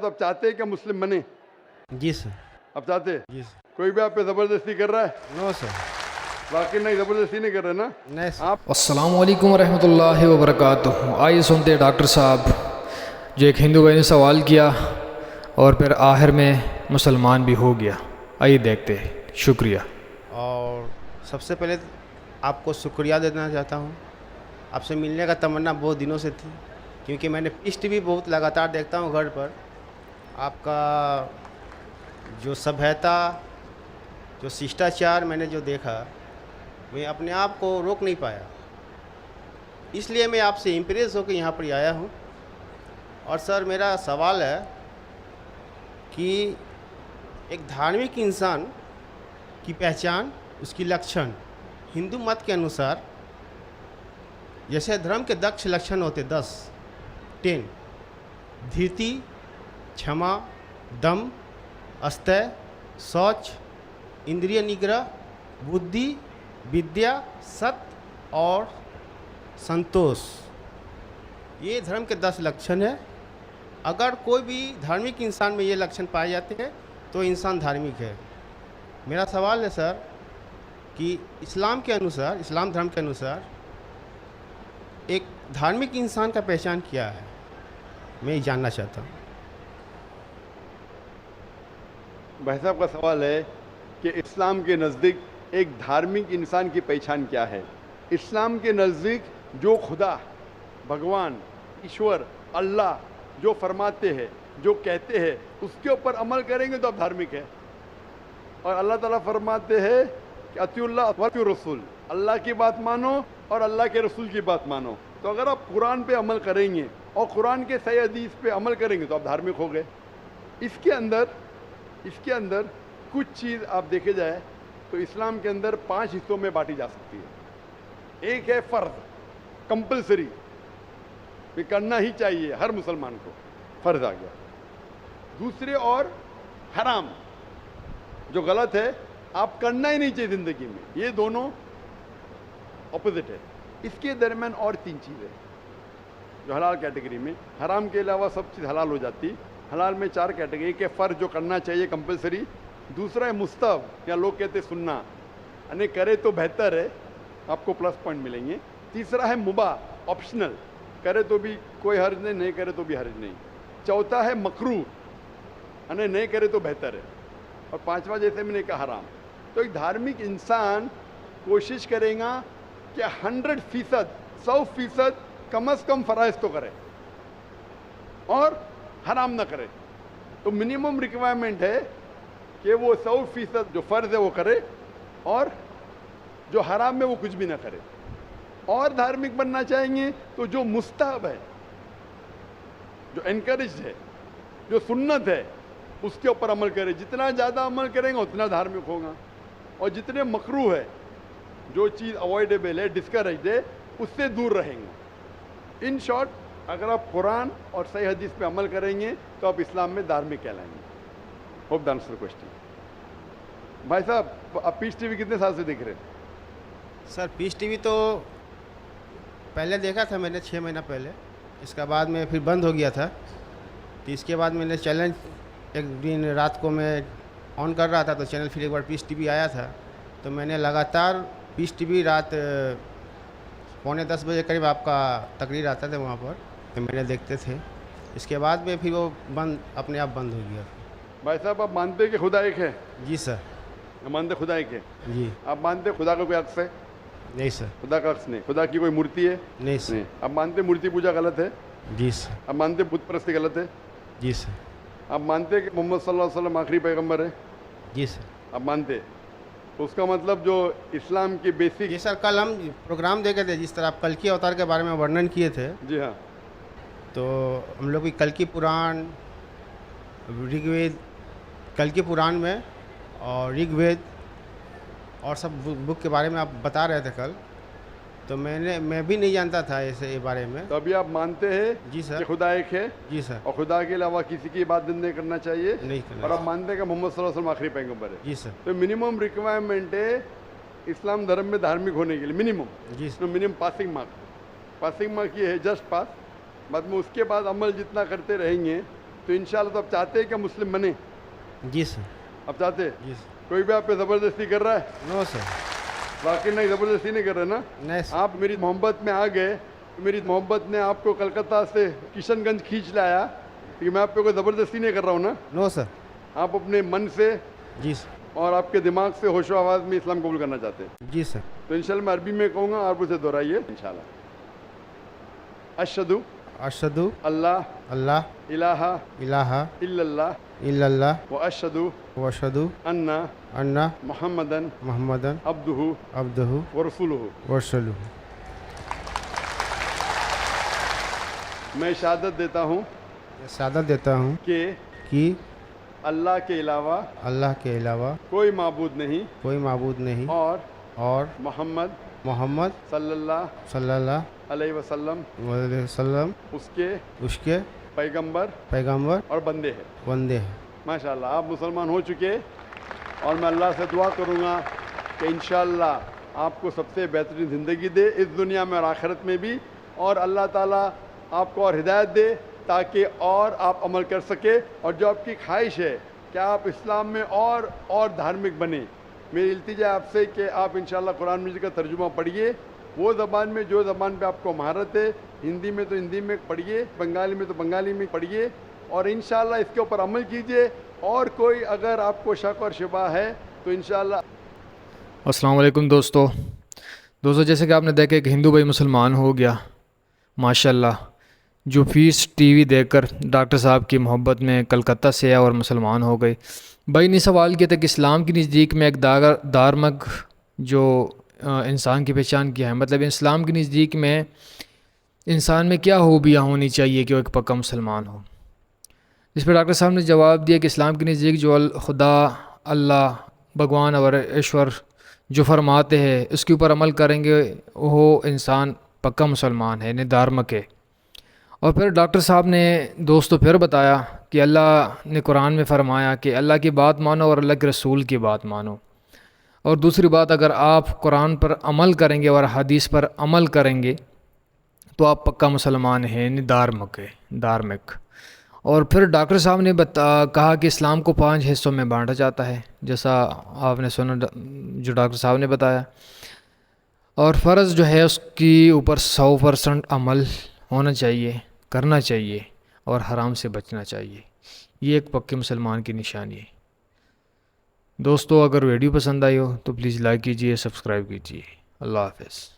तो आप चाहते हैं कि मुस्लिम बने? जी सर। आप चाहते हैं? जी सर। कोई भी आप पे ज़बरदस्ती कर रहा है? No sir. वाकई नहीं, ज़बरदस्ती नहीं कर रहे ना नहीं सर। आप? अस्सलाम वालेकुम रहमतुल्लाहि व बरकातुहू। आइए सुनते हैं डॉक्टर साहब जो एक हिंदू भाई ने सवाल किया और फिर आखिर में मुसलमान भी हो गया। आइए देखते हैं। शुक्रिया। और सबसे पहले आपको शुक्रिया देना चाहता हूँ। आपसे मिलने का तमन्ना बहुत दिनों से थी, क्योंकि मैंने पीस टीवी बहुत लगातार देखता हूँ घर पर। आपका जो सभ्यता, जो शिष्टाचार मैंने जो देखा, मैं अपने आप को रोक नहीं पाया। इसलिए मैं आपसे इम्प्रेस होकर यहाँ पर आया हूँ। और सर, मेरा सवाल है कि एक धार्मिक इंसान की पहचान, उसकी लक्षण हिंदू मत के अनुसार, जैसे धर्म के 10 लक्षण होते, 10 धीरति, क्षमा, दम, अस्तय, शौच, इंद्रिय निग्रह, बुद्धि, विद्या, सत्य और संतोष, ये धर्म के 10 लक्षण है। अगर कोई भी धार्मिक इंसान में ये लक्षण पाए जाते हैं तो इंसान धार्मिक है। मेरा सवाल है सर कि इस्लाम के अनुसार, इस्लाम धर्म के अनुसार एक धार्मिक इंसान का पहचान क्या है, मैं ये जानना चाहता हूँ। भाई साहब का सवाल है कि इस्लाम के नज़दीक एक धार्मिक इंसान की पहचान क्या है। इस्लाम के नज़दीक जो खुदा, भगवान, ईश्वर, अल्लाह जो फरमाते हैं, जो कहते हैं, उसके ऊपर अमल करेंगे तो आप धार्मिक है। और अल्लाह ताला फरमाते हैं कि अतिउल्लाह व अतिउर रसूल, अल्लाह की बात मानो और अल्लाह के रसूल की बात मानो। तो अगर आप कुरान पे अमल करेंगे और कुरान के सही हदीस पे अमल करेंगे तो आप धार्मिक हो गए। इसके अंदर कुछ चीज़ आप देखे जाए तो इस्लाम के अंदर 5 हिस्सों में बांटी जा सकती है। एक है फ़र्ज, कंपलसरी, ये करना ही चाहिए हर मुसलमान को, फ़र्ज आ गया। दूसरे और हराम, जो गलत है, आप करना ही नहीं चाहिए ज़िंदगी में। ये दोनों ऑपोजिट है। इसके दरमियान और 3 चीज़ें जो हलाल कैटेगरी में, हराम के अलावा सब चीज़ हलाल हो जाती। हलाल में 4 कैटेगरी। एक है फ़र्ज, जो करना चाहिए, कंपलसरी। दूसरा है मुस्तहब, या लोग कहते हैं सुन्ना, यानी करे तो बेहतर है, आपको प्लस पॉइंट मिलेंगे। तीसरा है मुबाह, ऑप्शनल, करे तो भी कोई हर्ज नहीं, नहीं करे तो भी हर्ज नहीं। चौथा है मकरूह, यानी नहीं करे तो बेहतर है। और 5वां, जैसे मैंने कहा, हराम। तो एक धार्मिक इंसान कोशिश करेगा कि 100%, 100% कम से कम फ़राइज़ तो करे और हराम ना करे। तो मिनिमम रिक्वायरमेंट है कि वो 100% जो फ़र्ज़ है वो करे और जो हराम है वो कुछ भी ना करे। और धार्मिक बनना चाहेंगे तो जो मुस्तहब है, जो एनकरेज है, जो सुन्नत है, उसके ऊपर अमल करे। जितना ज़्यादा अमल करेंगे उतना धार्मिक होगा। और जितने मकरूह है, जो चीज़ अवॉइडेबल है, डिस्करेज है, उससे दूर रहेंगे। इन शॉर्ट, अगर आप कुरान और सही हदीस पे अमल करेंगे तो आप इस्लाम में धार्मिक कहलाएंगे। Hope the answer question. भाई साहब, आप पीस टीवी कितने साल से देख रहे हैं? सर, पीस टीवी तो पहले देखा था मैंने 6 महीना पहले, इसका बाद में फिर बंद हो गया था। तो इसके बाद मैंने चैनल एक दिन रात को मैं ऑन कर रहा था तो चैनल फिर एक बार पीस टीवी आया था, तो मैंने लगातार पीस टीवी रात 9:45 बजे करीब आपका तकरीर आता था वहाँ पर, तो मैंने देखते थे। इसके बाद में फिर वो बंद, अपने आप बंद हो गया। भाई साहब, आप मानते हैं कि खुदा एक है? जी सर। मानते खुदा एक है? जी। आप मानते खुदा का कोई अक्स है? नहीं सर। खुदा का अक्स नहीं। खुदा की कोई मूर्ति है? नहीं सर। नहीं। आप मानते मूर्ति पूजा गलत है? जी सर। आप मानते बुत परस्ती गलत है? जी सर। आप मानते कि मोहम्मद सल्लल्लाहु अलैहि वसल्लम आखिरी पैगंबर है? जी सर। आप मानते? तो उसका मतलब जो इस्लाम की बेसिक। जी सर, कल हम प्रोग्राम देखे थे, जिस तरह आप कल की अवतार के बारे में वर्णन किए थे। जी हाँ। तो हम लोग की कल की पुराण, ऋग्वेद, कल की पुराण में और ऋग्वेद और सब बुक के बारे में आप बता रहे थे कल, तो मैं भी नहीं जानता था ऐसे ये बारे में। तो अभी आप मानते हैं? जी सर। कि खुदा एक है? जी सर। और खुदा के अलावा किसी की इबादत नहीं करना चाहिए? नहीं करना। और आप मानते हैं कि मोहम्मद सल्लल्लाहु अलैहि वसल्लम आखिरी पैगंबर है? जी सर। तो मिनिमम रिक्वायरमेंट है इस्लाम धर्म में धार्मिक होने के लिए, मिनिमम। जी तो मिनिमम पासिंग मार्क ये है, जस्ट पास। बाद में उसके बाद अमल जितना करते रहेंगे तो इंशाल्लाह तो आप चाहते हैं कि मुस्लिम बने? जी सर। आप चाहते हैं? जी सर। कोई भी आप पे ज़बरदस्ती कर रहा है? No sir. वाकई नहीं, ज़बरदस्ती नहीं कर रहे ना? नहीं सर। आप मेरी मोहब्बत में आ गए, तो मेरी मोहब्बत ने आपको कलकत्ता से किशनगंज खींच लाया, कि मैं आप पे कोई ज़बरदस्ती नहीं कर रहा हूँ ना? No sir. आप अपने मन से जी सर। और आपके दिमाग से होशो आवाज़ में इस्लाम कबूल करना चाहते हैं। जी सर। तो इंशाल्लाह मैं अरबी में कहूँगा, आप उसे दोहराइए इंशाल्लाह। अशहदु अशहदु अल्लाह अल्लाह इलाहा इलाहा इल्लल्लाह इल्लल्लाह व अशहदु व अशहदु अन्ना अन्ना मुहम्मदन मुहम्मदन अब्दुहु अब्दुहु व रसूलुहु। व रसूलुहु। मैं शहादत देता हूँ शहादत देता हूँ कि अल्लाह के अलावा अल्लाह के अलावा कोई माबूद नहीं कोई माबूद नहीं और मोहम्मद मोहम्मद सल्लल्लाहु सल्लल्लाहु अलैहि वसल्लम अलैहि वसल्लम उसके पैगंबर पैगंबर और बंदे हैं। बंदे हैं। माशाल्लाह आप मुसलमान हो चुके, और मैं अल्लाह से दुआ करूँगा कि इंशाअल्लाह आपको सबसे बेहतरीन ज़िंदगी दे इस दुनिया में और आखिरत में भी, और अल्लाह ताला आपको और हिदायत दे ताकि और आप अमल कर सके, और जो आपकी ख्वाहिश है कि आप इस्लाम में और धार्मिक बने। मेरी इल्तिजा है आपसे कि आप इंशाअल्लाह कुरान मजीद का तर्जुमा पढ़िए, वो ज़बान में जो ज़बान पे आपको महारत है, हिंदी में तो हिंदी में पढ़िए, बंगाली में तो बंगाली में पढ़िए, और इंशाअल्लाह इसके ऊपर अमल कीजिए। और कोई अगर आपको शक और शुबा है तो इंशाअल्लाह। अस्सलाम वालेकुम दोस्तों, जैसे कि आपने देखा कि हिंदू भाई मुसलमान हो गया माशाल्लाह, जो फीस टीवी देखकर डॉक्टर साहब की मोहब्बत में कलकत्ता से आया और मुसलमान हो गए। भाई ने सवाल किया था कि इस्लाम के नज़दीक में एक दारमग जो इंसान की पहचान क्या है, मतलब इस्लाम के नज़दीक में इंसान में क्या खूबियाँ होनी चाहिए कि वो एक पक्का मुसलमान हो। जिस पर डॉक्टर साहब ने जवाब दिया कि इस्लाम के नज़दीक जो खुदा अल्लाह भगवान और ईश्वर जो फरमाते हैं उसके ऊपर अमल करेंगे वो इंसान पक्का मुसलमान है, यानी धार्मिक है। और फिर डॉक्टर साहब ने दोस्तों फिर बताया कि अल्लाह ने कुरान में फ़रमाया कि अल्लाह की बात मानो और अल्लाह के रसूल की बात मानो। और दूसरी बात, अगर आप कुरान पर अमल करेंगे और हदीस पर अमल करेंगे तो आप पक्का मुसलमान हैं, यानी धार्मिक। और फिर डॉक्टर साहब ने कहा कि इस्लाम को 5 हिस्सों में बांटा जाता है, जैसा आपने सुना जो डॉक्टर साहब ने बताया। और फ़र्ज़ जो है उसकी ऊपर 100% अमल होना चाहिए, करना चाहिए, और हराम से बचना चाहिए। ये एक पक्के मुसलमान की निशानी है। दोस्तों, अगर वीडियो पसंद आई हो तो प्लीज़ लाइक कीजिए, सब्सक्राइब कीजिए। अल्लाह हाफ़िज़।